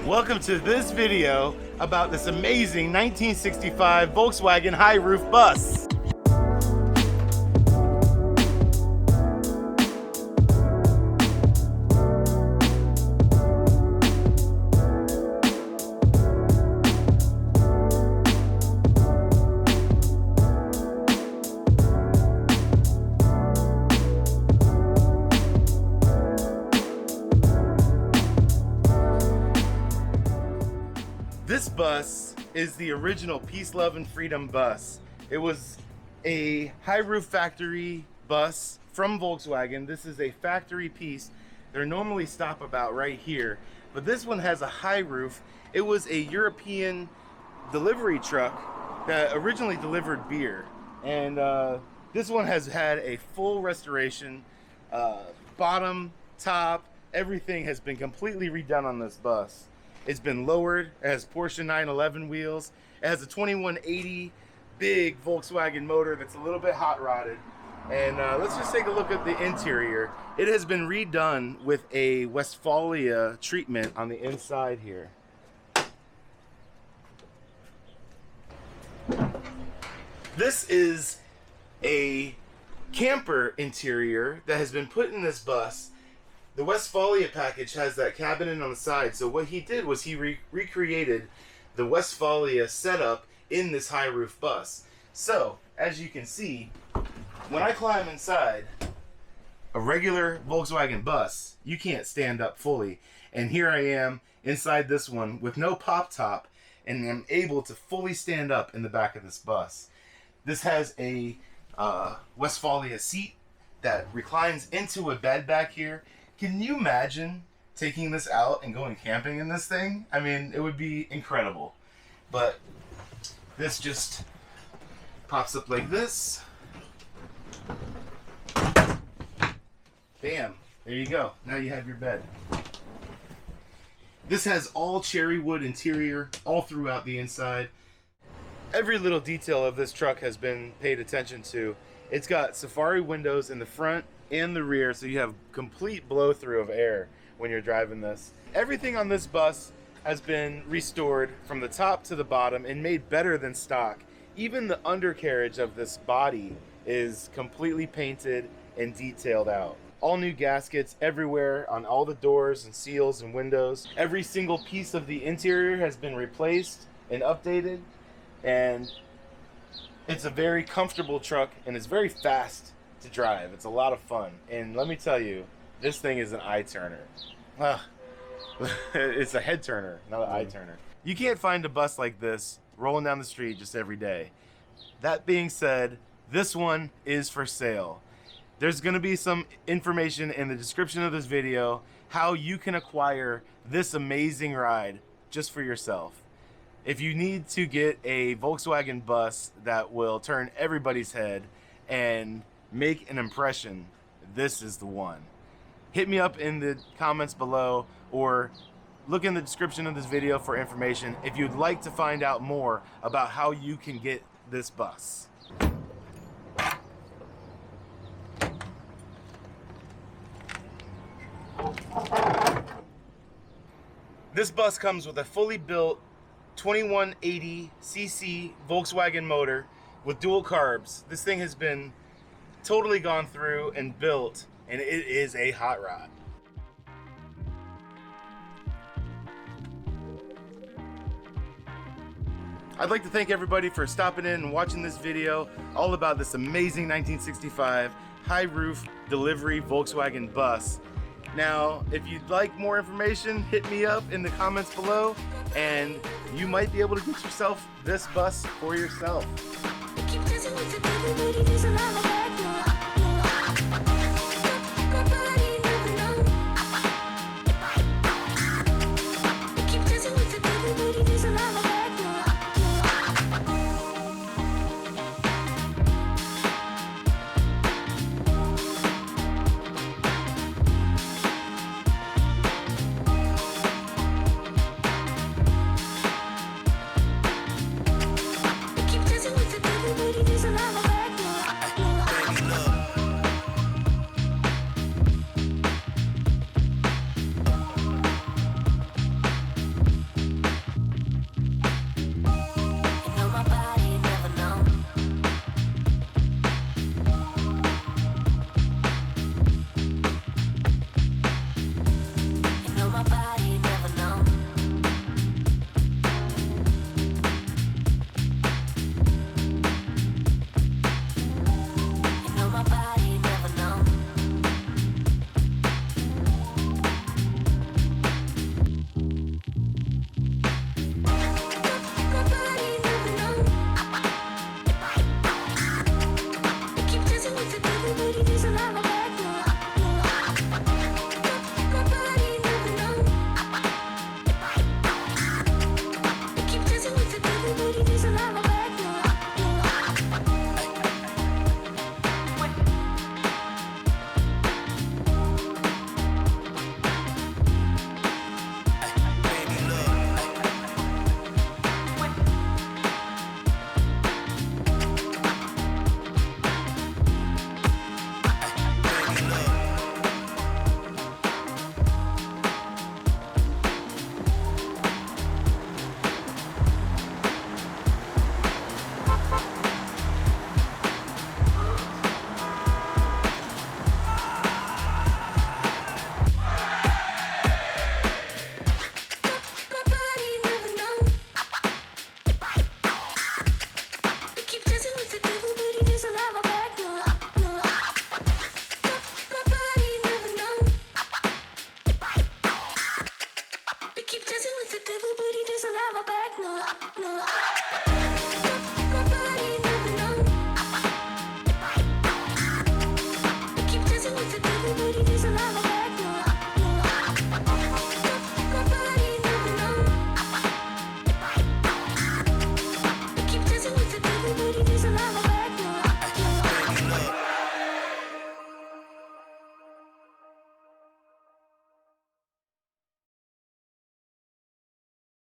Welcome to this video about this amazing 1965 Volkswagen high roof bus. This bus is the original Peace, Love, and Freedom bus. It was a high roof factory bus from Volkswagen. This is a factory piece. They normally stop about right here, but this one has a high roof. It was a European delivery truck that originally delivered beer. And this one has had a full restoration. Bottom, top, everything has been completely redone on this bus. It's been lowered. It has Porsche 911 wheels. It has a 2180 big Volkswagen motor that's a little bit hot rodded. And let's just take a look at the interior. It has been redone with a Westphalia treatment on the inside here. This is a camper interior that has been put in this bus. The Westphalia package has that cabinet on the side, so what he did was he recreated the Westphalia setup in this high roof bus. So, as you can see, when I climb inside a regular Volkswagen bus, you can't stand up fully. And here I am inside this one with no pop top, and I'm able to fully stand up in the back of this bus. This has a Westphalia seat that reclines into a bed back here. Can you imagine taking this out and going camping in this thing? I mean, it would be incredible. But this just pops up like this. Bam, there you go. Now you have your bed. This has all cherry wood interior all throughout the inside. Every little detail of this truck has been paid attention to. It's got safari windows in the front and the rear, so you have complete blow through of air when you're driving this. Everything on this bus has been restored from the top to the bottom and made better than stock. Even the undercarriage of this body is completely painted and detailed out. All new gaskets everywhere on all the doors and seals and windows. Every single piece of the interior has been replaced and updated, and it's a very comfortable truck and it's very fast to drive. It's a lot of fun, and let me tell you, this thing is an eye turner. It's a head turner, not an eye turner. You can't find a bus like this rolling down the street just every day. That being said, this one is for sale. There's going to be some information in the description of this video how you can acquire this amazing ride just for yourself. If you need to get a Volkswagen bus that will turn everybody's head and make an impression, this is the one. Hit me up in the comments below or look in the description of this video for information if you'd like to find out more about how you can get this bus. This bus comes with a fully built 2180cc Volkswagen motor with dual carbs. This thing has been totally gone through and built, and it is a hot rod. I'd like to thank everybody for stopping in and watching this video all about this amazing 1965 high roof delivery Volkswagen bus. Now, if you'd like more information, hit me up in the comments below and you might be able to get yourself this bus for yourself.